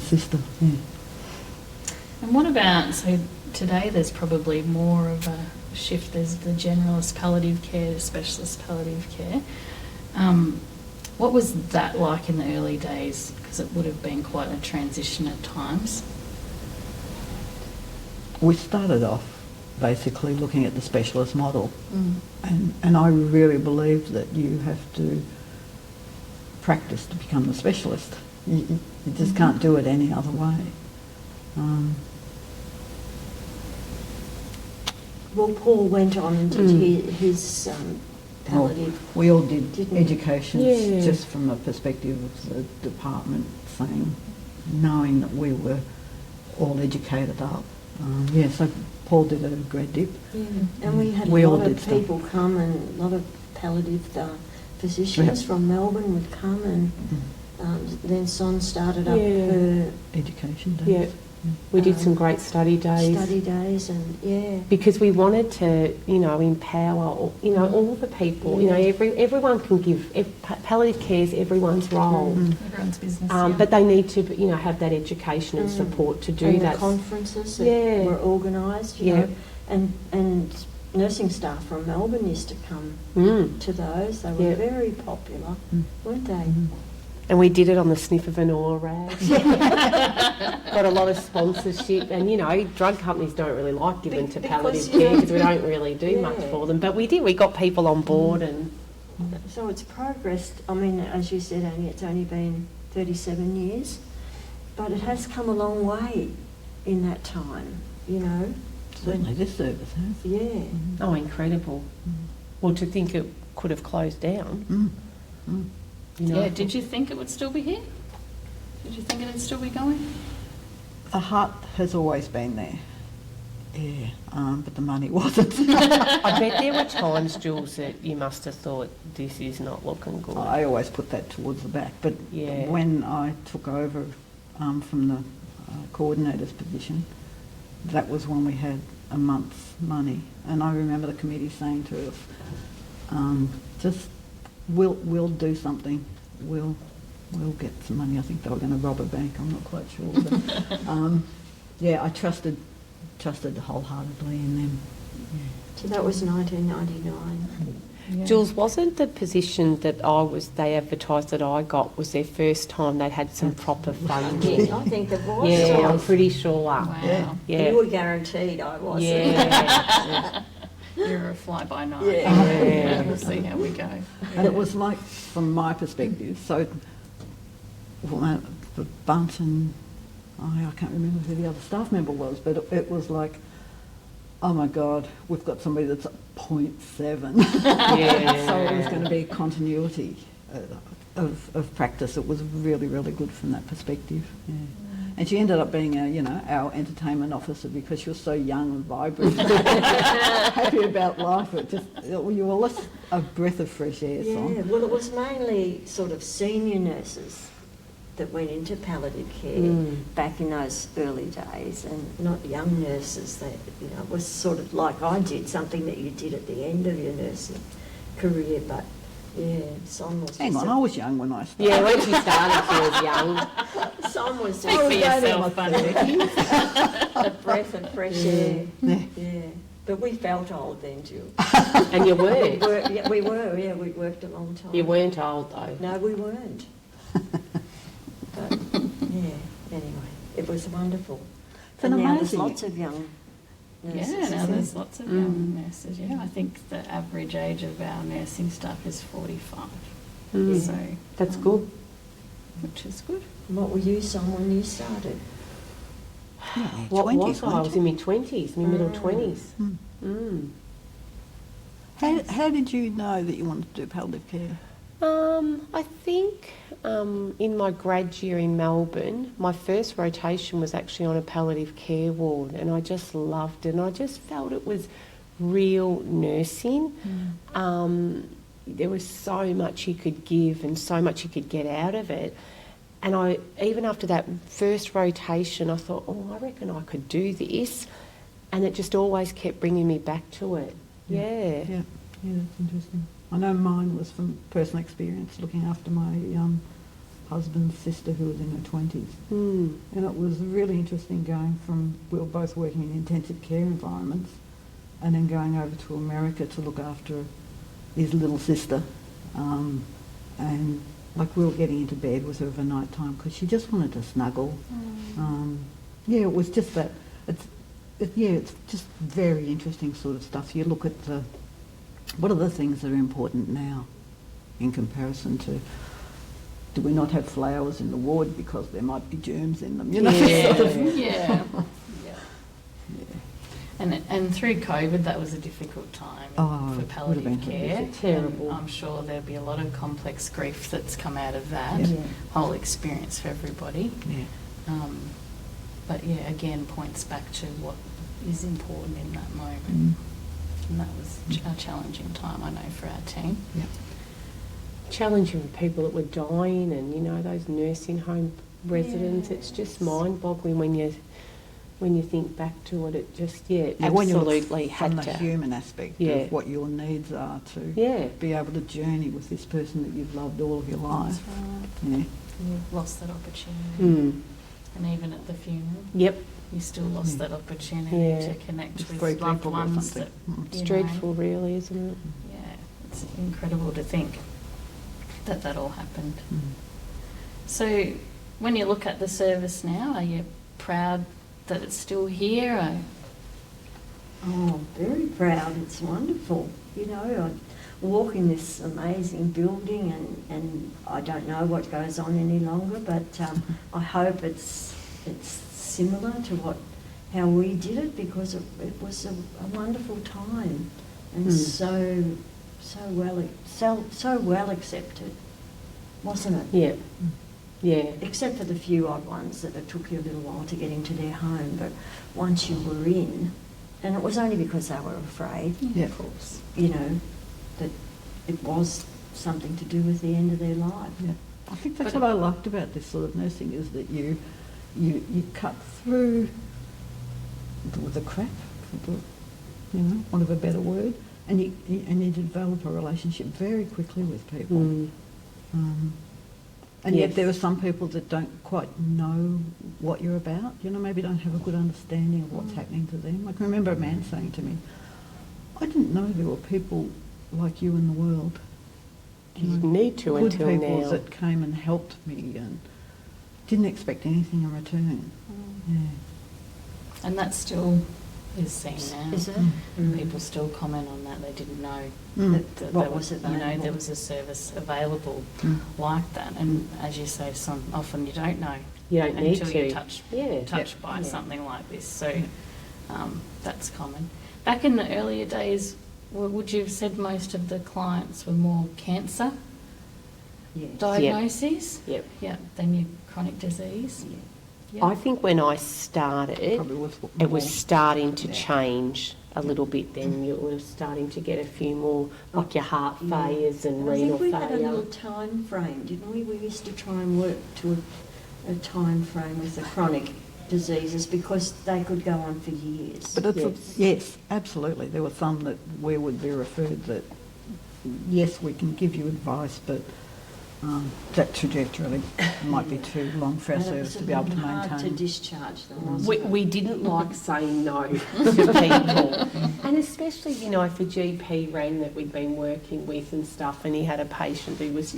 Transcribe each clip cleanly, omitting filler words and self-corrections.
sister. Yeah. And what about, so today there's probably more of a shift, there's the generalist palliative care to specialist palliative care. What was that like in the early days? Because it would have been quite a transition at times. We started off basically looking at the specialist model, and I really believe that you have to practice to become the specialist. You just can't do it any other way. Well, Paul went on and did his palliative. We all did Didn't education we? just from the perspective of the department, knowing that we were all educated up. So Paul did a great dip. Yeah, and we had We a all lot did of stuff. people come, and a lot of palliative physicians from Melbourne would come, and then Son started up her Education days. Yeah, we did some great study days. and Because we wanted to, empower, all the people. Everyone can give. Palliative care is everyone's role. Everyone's business. But they need to, have that education and support to do and that. the conferences that were organised, you know, and nursing staff from Melbourne used to come to those. They were very popular, weren't they? And we did it on the snif of an oil rag. Got a lot of sponsorship, and drug companies don't really like giving to palliative care because we don't really do much for them. But we did. We got people on board, and so it's progressed. I mean, as you said, Annie, it's only been 37 years, but it has come a long way in that time. Certainly this service has. Yeah. oh, incredible! Well, to think it could have closed down. Did you think it would still be here? Did you think it'd still be going? The heart has always been there. Yeah, but the money wasn't. I bet there were times, Jules, that you must have thought this is not looking good. I always put that towards the back. But when I took over from the coordinator's position, that was when we had a month's money. And I remember the committee saying to us, just we'll do something. We'll get some money. I think they were going to rob a bank. I'm not quite sure. But, I trusted wholeheartedly in them. Yeah. So that was 1999. Yeah. Jules, wasn't the position that they advertised that I got was their first time they had some proper funding? I think it was. Yeah, I'm pretty sure. Wow. Yeah. You were guaranteed I was. Yeah. You're a fly-by-night. Yeah. We'll see how we go. And it was like, from my perspective, so for Bunt and I can't remember who the other staff member was, but it was like, oh my God, we've got somebody that's at 0.7. So it was going to be continuity of practice. It was really, really good from that perspective. Yeah. And she ended up being our entertainment officer because she was so young and vibrant, happy about life. You were less a breath of fresh air. Yeah, well, it was mainly sort of senior nurses that went into palliative care back in those early days, and not young nurses. That it was sort of like I did, something that you did at the end of your nursing career, but. Yeah, Son was. Hang on, I was young when I started. Yeah, when she started, she was young. Son was Speak for yourself, Bunty. a breath of fresh air. Yeah. But we felt old then, Jill. And you weren't. We were. Yeah, we'd worked a long time. You weren't old though. No, we weren't. But anyway, it was wonderful. It's and an now there's amazing. lots of young nurses. Yeah, now there's lots of young nurses. Yeah, I think the average age of our nursing staff is 45. So That's good. which is good. What were you, Son, when you started? What 20s, was I? I was in my 20s, my middle 20s. How did you know that you wanted to do palliative care? I think in my grad year in Melbourne, my first rotation was actually on a palliative care ward, and I just loved it, and I just felt it was real nursing. There was so much you could give and so much you could get out of it. And even after that first rotation, I thought, I reckon I could do this. And it just always kept bringing me back to it. Yeah, that's interesting. I know mine was from personal experience, looking after my husband's sister who was in her 20s. Mm. And it was really interesting going from, we were both working in intensive care environments and then going over to America to look after his little sister. And like we were getting into bed with her over night time because she just wanted to snuggle. Yeah, it was just that, it's just very interesting sort of stuff. You look at what are the things that are important now in comparison to, do we not have flowers in the ward because there might be germs in them, you know? Yeah, sort of. yeah. And through COVID, that was a difficult time for it palliative would have been care. horrific. Terrible. And I'm sure there'll be a lot of complex grief that's come out of that Yeah. whole experience for everybody. Yeah. But yeah, again, points back to what is important in that moment. Mm. And that was a challenging time, I know, for our team. Yeah. Challenging with people that were dying, and you know, those nursing home residents. It's just Yes. mind-boggling when you think back to it. It just Yeah, when you look absolutely from had the to. human aspect Yeah. of what your needs are to Yeah. be able to journey with this person that you've loved all of your life. That's right. Yeah. You've lost that opportunity. Mm. And even at the funeral, Yep. you still lost Yeah. that opportunity Yeah. to connect It's with three loved people or ones. something. That, Mm. It's you know, dreadful, really, isn't it? Yeah, it's incredible to think that all happened. Mm. So, when you look at the service now, are you proud that it's still here? Or Oh, very proud. It's wonderful. You know, I walk in this amazing building and I don't know what goes on any longer, but I hope it's similar to how we did it, because it was a wonderful time and so well accepted, wasn't it? Yeah. Yeah. Except for the few odd ones that it took you a little while to get into their home, but once you were in, and it was only because they were afraid, Yeah. of course. you know, that it was something to do with the end of their life. Yeah. I think that's But what I liked about this sort of nursing, is that you cut through the crap, for want of a better word, and you develop a relationship very quickly with people. Mm. And yet Yes. there are some people that don't quite know what you're about, maybe don't have a good understanding of what's happening to them. Like, I remember a man saying to me, I didn't know there were people like you in the world. You need to good until people now. that came and helped me and didn't expect anything in return. Yeah. And that still is seen now. Is it? Mm. People still comment on that. They didn't know Mm. that What there was there available. was a service available Mm. like that. And as you say, often you don't know You don't need until to. you're touched Yeah. by Yeah. something like this. So that's common. Back in the earlier days, would you have said most of the clients were more cancer Yes. diagnoses? Yep. Yeah, than your chronic disease? Yeah. Yeah. I think when I started, Probably was it was more- starting to Yeah. change a little bit then. You were starting to get a few more, like your heart Yeah. failures and And I renal think we had a failure. little time frame, didn't we? We used to try and work to a time frame with the chronic diseases because they could go on for years. But it's yes, absolutely. There were some that where would be referred that, yes, we can give you advice, but that trajectory might be too long for our And it service was to be able to hard to maintain. discharge them, wasn't it? We didn't like saying no to people. And especially, if a GP rang that we'd been working with and stuff, and he had a patient who was,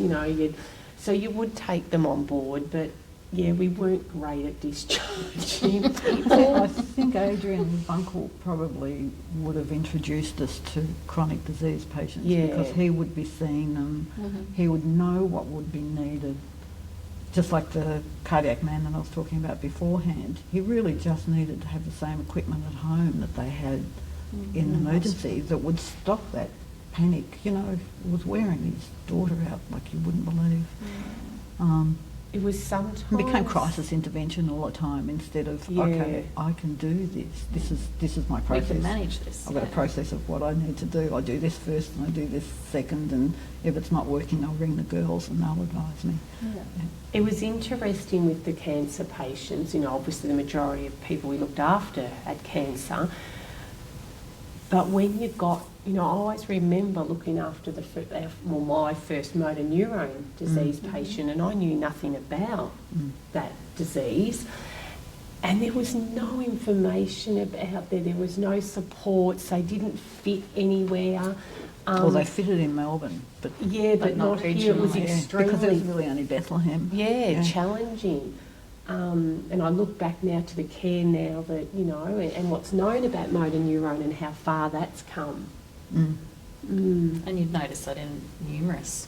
so you would take them on board, but yeah, we weren't great at discharging people. I think Adrian Bunkle probably would have introduced us to chronic disease patients Yeah. because he would be seeing them, Mhm. he would know what would be needed. Just like the cardiac man that I was talking about beforehand, he really just needed to have the same equipment at home that they had in emergency that would stop that panic. He was wearing his daughter out like you wouldn't believe. It was sometimes... It became crisis intervention all the time instead of, Yeah. okay, I can do this. This is my We process. can manage this. I've got a yeah. process of what I need to do. I do this first and I do this second, and if it's not working, I'll ring the girls and they'll advise me. Yeah. It was interesting with the cancer patients, obviously the majority of people we looked after had cancer. But when you've got, you know, I always remember looking after my first motor neurone disease patient, and I knew nothing about that disease. And there was no information about there. There was no supports. They didn't fit anywhere. Well, they fitted in Melbourne, but but not here. It was extremely... because it was really only Bethlehem. Yeah, challenging. And I look back now to the care now that, you know, and what's known about motor neurone and how far that's come. And you'd notice that in numerous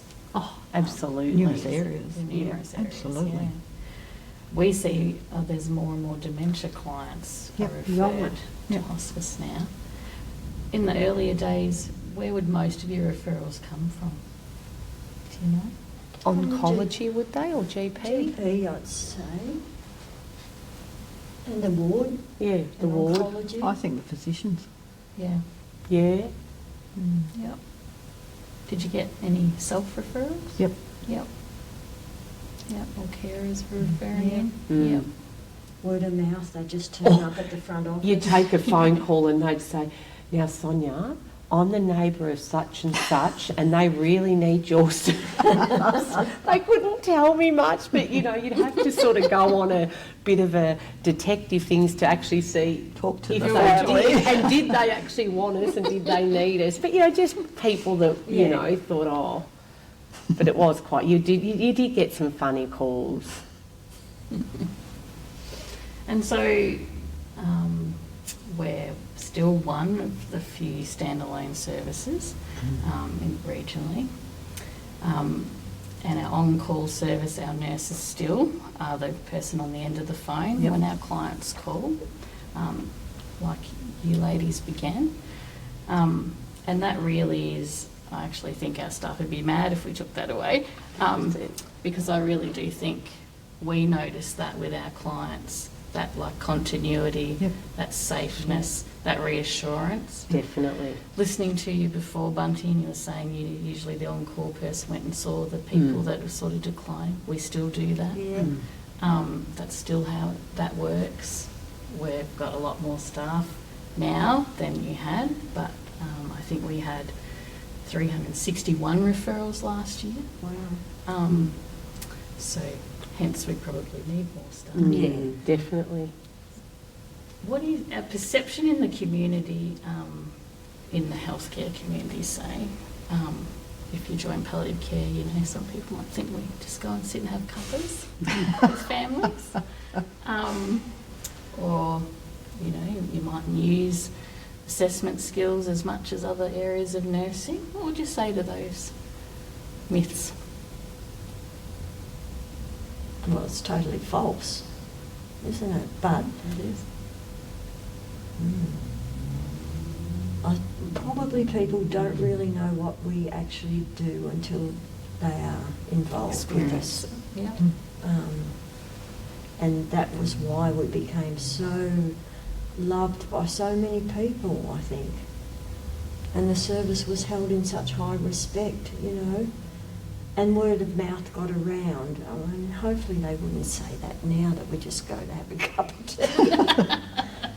absolutely. Numerous areas. in numerous areas. Absolutely. Yeah. We see there's more and more dementia clients are referred to hospice now. In the earlier days, where would most of your referrals come from? Do you know? Oncology, would they, or GP? GP, I'd say. And the ward. Yeah, the ward. Oncology. I think the physicians. Yeah. Yeah. Yep. Did you get any self-referrals? Yep. Yep. Yep. Or carers referring in? Yep. Word of mouth, they just turn up at the front office. You'd take a phone call and they'd say, now, Sonia, I'm the neighbour of such and such, and they really need your service. They couldn't tell me much, but, you know, you'd have to sort of go on a bit of a detective things to actually see... Talk to if the you family. and did they actually want us and did they need us? But, you know, just people that, you know, thought, oh... But it was quite... You did get some funny calls. And so we're still one of the few standalone services regionally. And our on-call service, our nurses still are the person on the end of the phone when our clients call, like you ladies began. And that really is, I actually think our staff would be mad if we took that away, because I really do think we notice that with our clients, that like continuity, that safeness, that reassurance. Definitely. Listening To you before, Bunty, and you were saying you usually the on-call person went and saw the people that were sort of declining. We still do that. Yeah. That's still how that works. We've got a lot more staff now than you had, but I think we had 361 referrals last year. Wow. So hence we probably need more staff. Yeah, definitely. What is our perception in the community, in the healthcare community, say, if you join palliative care, you know, some people might think we just go and sit and have cuppas with families. Or, you know, you mightn't use assessment skills as much as other areas of nursing. What would you say to those myths? Well, it's totally false, isn't it? But It is. Probably people don't really know what we actually do until they are involved with us. Yeah. And that was why we became so loved by so many people, I think. And the service was held in such high respect, you know. And word of mouth got around. I mean, hopefully they wouldn't say that now, that we just go to have a cup of tea.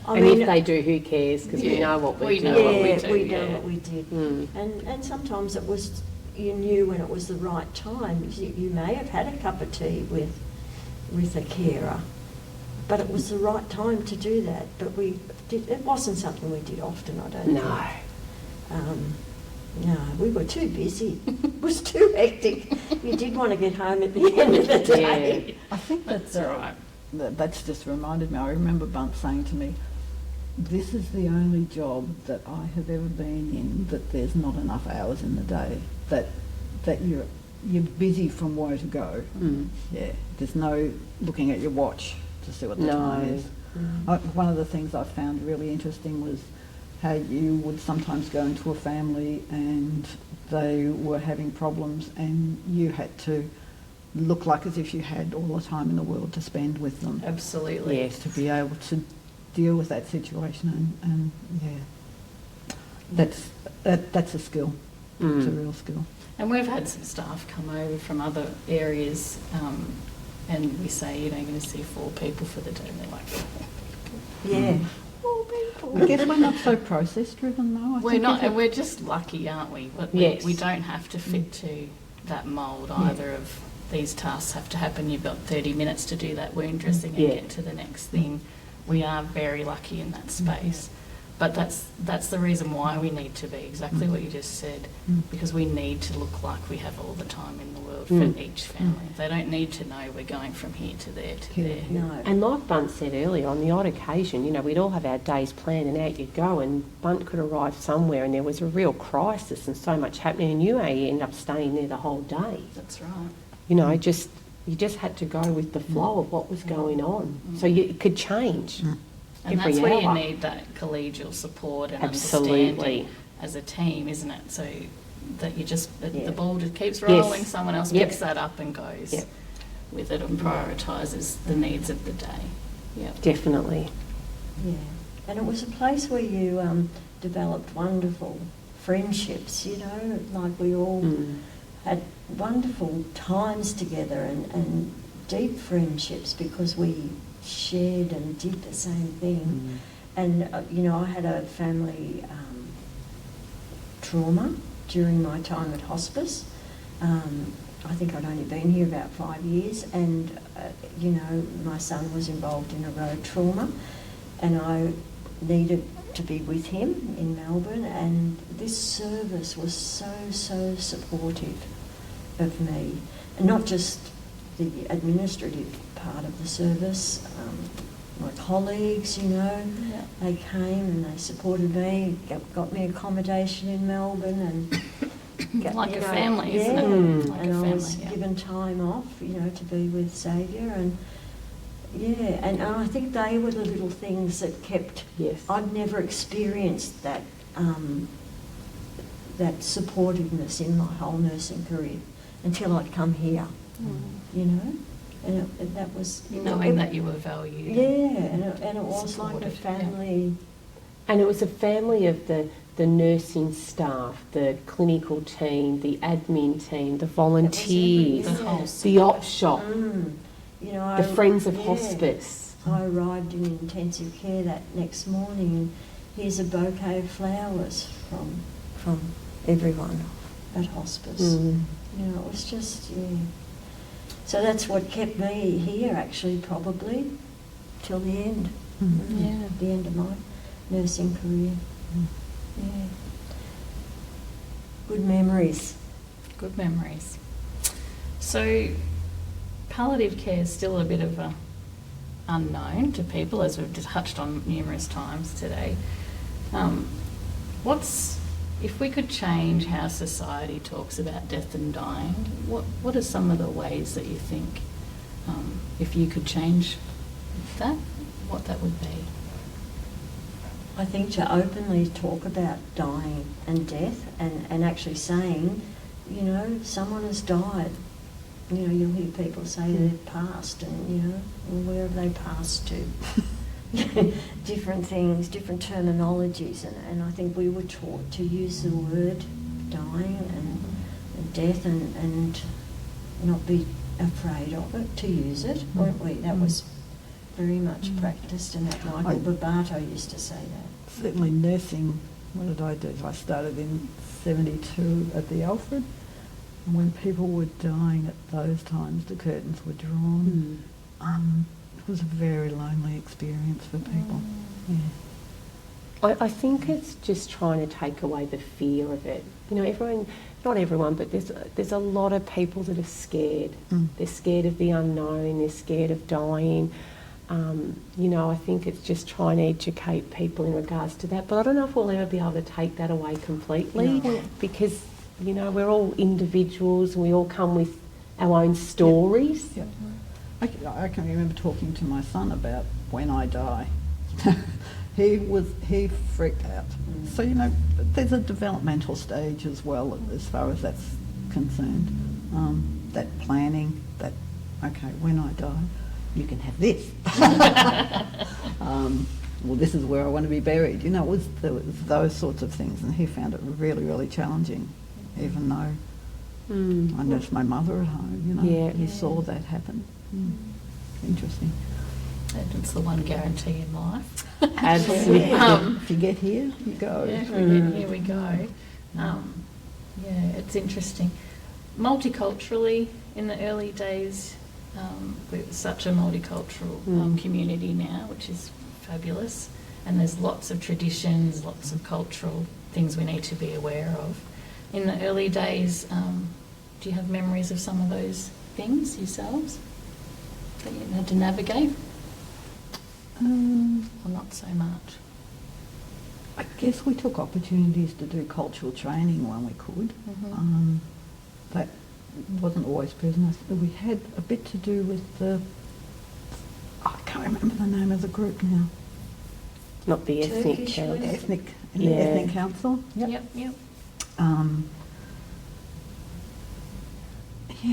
I And mean, if they do, who cares? Because we know what we do. know what we yeah, do, we know yeah. what we did. And sometimes it was, you knew when it was the right time. You may have had a cup of tea with a carer, but it was the right time to do that. But it wasn't something we did often, I don't think. No, we were too busy. It was too hectic. You did want to get home at the end of the day. Yeah. I think That's right. that's just reminded me. I remember Bunt saying to me, "This is the only job that I have ever been in that there's not enough hours in the day. That you're busy from woe to go. Yeah, there's no looking at your watch to see what the time is." One of the things I found really interesting was how you would sometimes go into a family and they were having problems and you had to look like as if you had all the time in the world to spend with them. Absolutely. Yes. To be able to deal with that situation and yeah, that's a skill. It's a real skill. And we've had some staff come over from other areas and we say, you know, you're going to see 4 people for the day. And they're like, 4 people. Yeah. poor people. I guess we're not so process driven though. We're not, and we're just lucky, aren't we? But Yes. we don't have to fit to that mould either of these tasks have to happen. You've got 30 minutes to do that wound dressing and get to the next thing. We are very lucky in that space. But that's the reason why we need to be exactly what you just said, because we need to look like we have all the time in the world for each family. They don't need to know we're going from here to there to there. No. And like Bunt said earlier, on the odd occasion, you know, we'd all have our days planned and out you go, and Bunt could arrive somewhere and there was a real crisis and so much happening, and you may end up staying there the whole day. That's right. You know, you just had to go with the flow of what was going on. So it could change. And every that's where you hour. need that collegial support and Absolutely. understanding as a team, isn't it? So that you just, Yeah. the ball just keeps rolling, Yes. someone else Yep. picks that up and goes Yep. with it and prioritises the needs of the day. Yeah. Definitely. Yeah, and it was a place where you developed wonderful friendships, you know, like we all had wonderful times together and deep friendships because we shared and did the same thing. And, you know, I had a family trauma during my time at hospice. I think I'd only been here about 5 years, and, you know, my son was involved in a road trauma, and I needed to be with him in Melbourne, and this service was so supportive of me, and not just the administrative part of the service, my colleagues, you know, they came and they supported me, got me accommodation in Melbourne, and Like you a know, family, yeah, isn't it? Like and a I was family, yeah. given time off, you know, to be with Xavier, and yeah, and I think they were the little things that kept. Yes. I'd never experienced that that supportiveness in my whole nursing career until I'd come here, you know, and that was Knowing that you were valued. yeah, and it was like a supported, yeah. family. And it was a family of the nursing staff, the clinical team, the admin team, the volunteers, That was The whole the op shop, You know, the Friends of yeah. Hospice. I arrived in intensive care that next morning, and here's a bouquet of flowers from everyone at hospice. You know, it was just, yeah. So that's what kept me here, actually, probably, till the end. Yeah. The end of my nursing career. Yeah. Good memories. Good memories. So, palliative care is still a bit of a unknown to people, as we've just touched on numerous times today. If we could change how society talks about death and dying, what are some of the ways that you think, if you could change that, what that would be? I think to openly talk about dying and death and actually saying, you know, someone has died. You know, you'll hear people say they've passed, and, you know, well, where have they passed to? Different things, different terminologies, and I think we were taught to use the word dying and death and not be afraid of it, to use it, weren't we? That was very much practiced, and that Michael Barbato used to say that. Certainly nursing, what did I do? I started in 72 at the Alfred, and when people were dying at those times, the curtains were drawn. It was a very lonely experience for people. Yeah. I think it's just trying to take away the fear of it. You know, everyone, not everyone, but there's a lot of people that are scared. They're scared of the unknown, they're scared of dying. You know, I think it's just trying to educate people in regards to that. But I don't know if we'll ever be able to take that away completely, because, you know, we're all individuals and we all come with our own stories. Yeah. I can remember talking to my son about when I die. He freaked out. So, you know, there's a developmental stage as well as far as that's concerned. That planning, that, okay, when I die, you can have this. Well, this is where I want to be buried. You know, there was those sorts of things, and he found it really, really challenging, even though I nursed my mother at home, you know. Yeah. He saw that happen. Interesting. said, it's the one guarantee in life. Absolutely. If you get here, you go. Yeah, if we get here, we go. Yeah, it's interesting. Multiculturally, in the early days, we're such a multicultural community now, which is fabulous. And there's lots of traditions, lots of cultural things we need to be aware of. In the early days, do you have memories of some of those things yourselves that you had to navigate? Or not so much? I guess we took opportunities to do cultural training when we could. That wasn't always present. We had a bit to do with I can't remember the name of the group now. Not the ethnic Turkish council. Ethnic council. Yep. Yeah.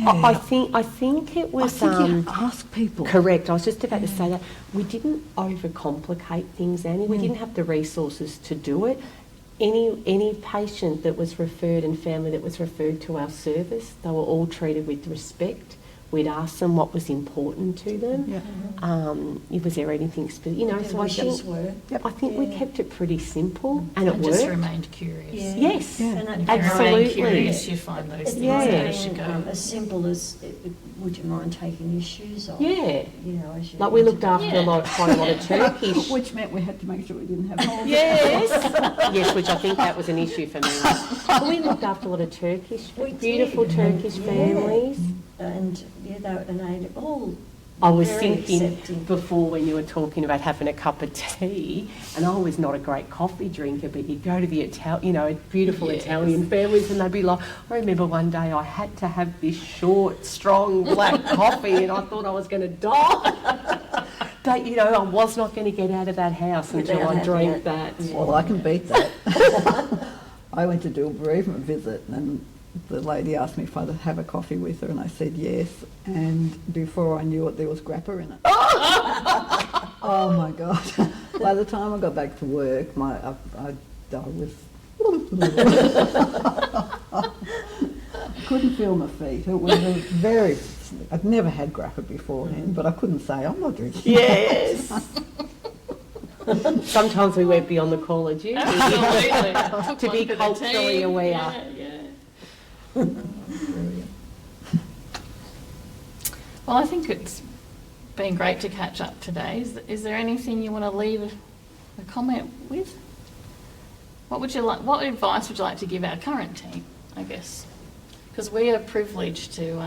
I think it was. I think you ask people. Correct. I was just about to say that. We didn't overcomplicate things, Annie. We didn't have the resources to do it. Any patient that was referred and family that was referred to our service, they were all treated with respect. We'd ask them what was important to them. Was there anything specific? So I think we kept it pretty simple, and it I worked. just remained curious. Yeah. Yes, And If you remain absolutely. curious, you find those things Yeah. out as you go. As simple as, would you mind taking issues on? Yeah. You know, as you Like we looked after Yeah. quite a lot of Turkish. Which meant we had to make sure we didn't have holes. Yes, yes, which I think that was an issue for me. But we looked after a lot of Turkish, We beautiful did. Turkish families. And they all I was very thinking accepting. before when you were talking about having a cup of tea, and I was not a great coffee drinker, but you'd go to the beautiful Italian families, and they'd be like, I remember one day I had to have this short, strong black coffee, and I thought I was going to die. But, I was not going to get out of that house until Without I drank having that. it. Well, I can beat that. I went to do a bereavement visit, and the lady asked me if I'd have a coffee with her, and I said yes. And before I knew it, there was grappa in it. Oh my God! By the time I got back to work, I was I couldn't feel my feet. It was a very. I'd never had grappa before then, but I couldn't say I'm not drinking. Yes. Sometimes we went beyond the call of duty Absolutely. to be culturally aware. Brilliant. Well, I think it's been great to catch up today. Is there anything you want to leave a comment with? What advice would you like to give our current team, I guess? Because we are privileged to,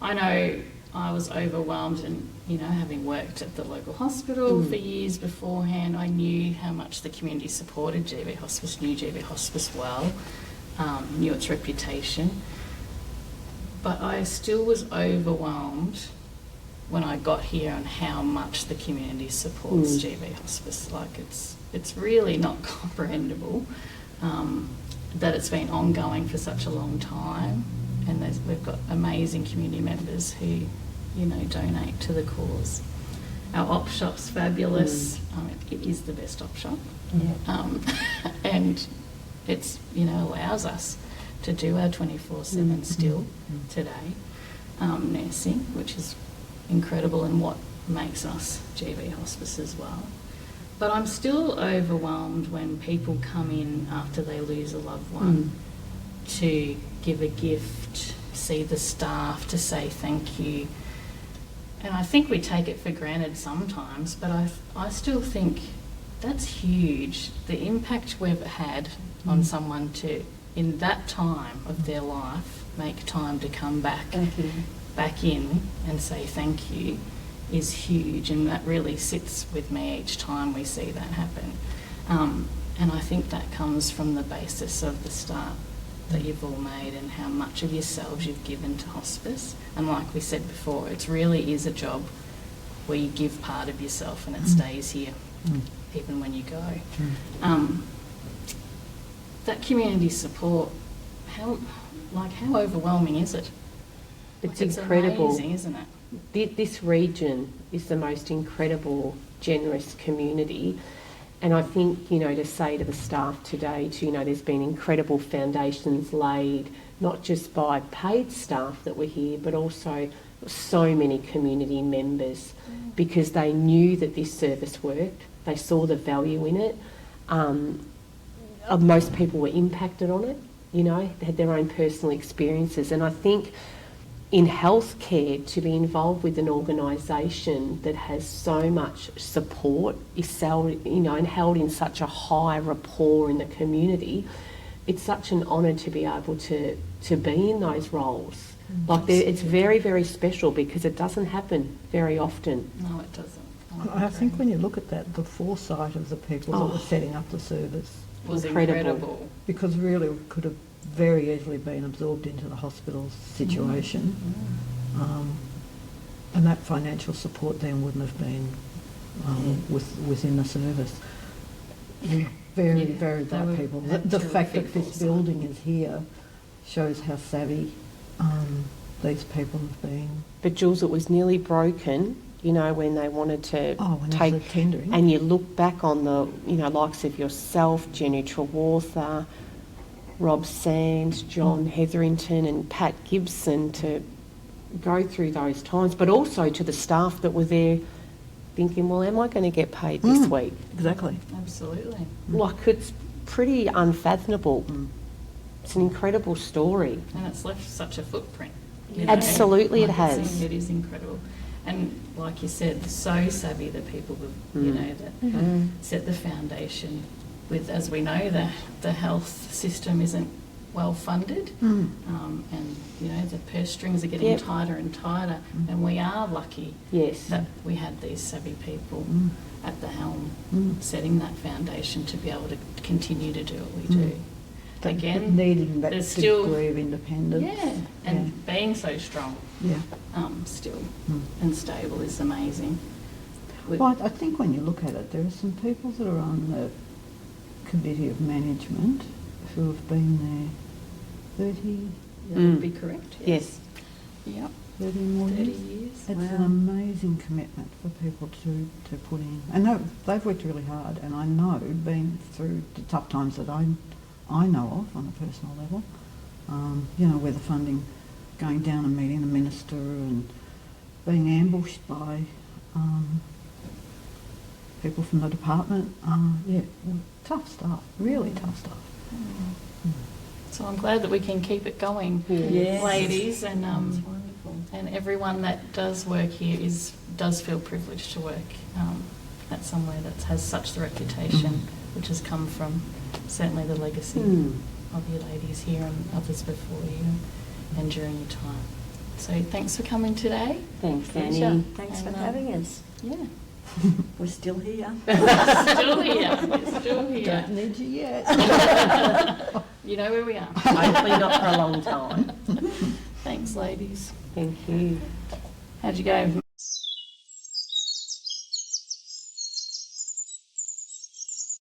I know I was overwhelmed, and having worked at the local hospital for years beforehand, I knew how much the community supported GV Hospice, knew GV Hospice well, knew its reputation, but I still was overwhelmed when I got here on how much the community supports GV Hospice. Like it's really not comprehensible that it's been ongoing for such a long time, and we've got amazing community members who donate to the cause. Our op shop's fabulous. It is the best op shop. And it's allows us to do our 24/7 still today, nursing, which is incredible, and what makes us GV Hospice as well. But I'm still overwhelmed when people come in after they lose a loved one to give a gift, see the staff, to say thank you. And I think we take it for granted sometimes, but I still think that's huge. The impact we've had on someone to, in that time of their life, make time to come back in and say thank you is huge, and that really sits with me each time we see that happen. And I think that comes from the basis of the start that you've all made and how much of yourselves you've given to hospice. And like we said before, it really is a job where you give part of yourself and it stays here even when you go. That community support, how overwhelming is it? It's It's incredible. amazing, isn't it? This region is the most incredible, generous community. And I think, to say to the staff today, there's been incredible foundations laid, not just by paid staff that were here, but also so many community members because they knew that this service worked. They saw the value in it. Most people were impacted on it, you know, they had their own personal experiences. And I think in healthcare, to be involved with an organisation that has so much support, is and held in such a high rapport in the community, it's such an honour to be able to be in those roles. It's very, very special because it doesn't happen very often. No, it doesn't. I think when you look at that, the foresight of the people that were setting up the service was incredible. Because really it could have very easily been absorbed into the hospital situation. And that financial support then wouldn't have been within the service. Very, very bright people. The fact that this building is here shows how savvy these people have been. But Jules, it was nearly broken, you know, when they wanted to take tendering. And you look back on the, you know, likes of yourself, Jenny Trewartha, Rob Sands, John Hetherington and Pat Gibson, to go through those times, but also to the staff that were there thinking, well, am I going to get paid this week? Exactly. Absolutely. Like, it's pretty unfathomable. It's an incredible story. And it's left such a footprint. Absolutely, it has. It is incredible. And like you said, so savvy the people that set the foundation with, as we know, the health system isn't well funded, and you know the purse strings are getting tighter and tighter, and we are lucky that we had these savvy people at the helm setting that foundation to be able to continue to do what we do. Again, needing that there's degree of independence. And being so strong, still and stable is amazing. Well, I think when you look at it, there are some people that are on the committee of management who have been there 30. That would be correct. Yes. Yep. 30 more 30 years. years. It's an amazing commitment for people to put in. And they've worked really hard, and I know, been through the tough times that I know of on a personal level, you know, where the funding going down and meeting the minister and being ambushed by people from the department. Tough stuff, really tough stuff. So I'm glad that we can keep it going, ladies, and wonderful. And everyone that does work here does feel privileged to work at somewhere that has such the reputation, which has come from certainly the legacy of you ladies here and others before you and during your time. So thanks for coming today. Thanks, Annie. Thanks for having us. Yeah. We're still here. Still here. We're still here. Don't need you yet. You know where we are. Hopefully not for a long time. Thanks, ladies. Thank you. How'd you go?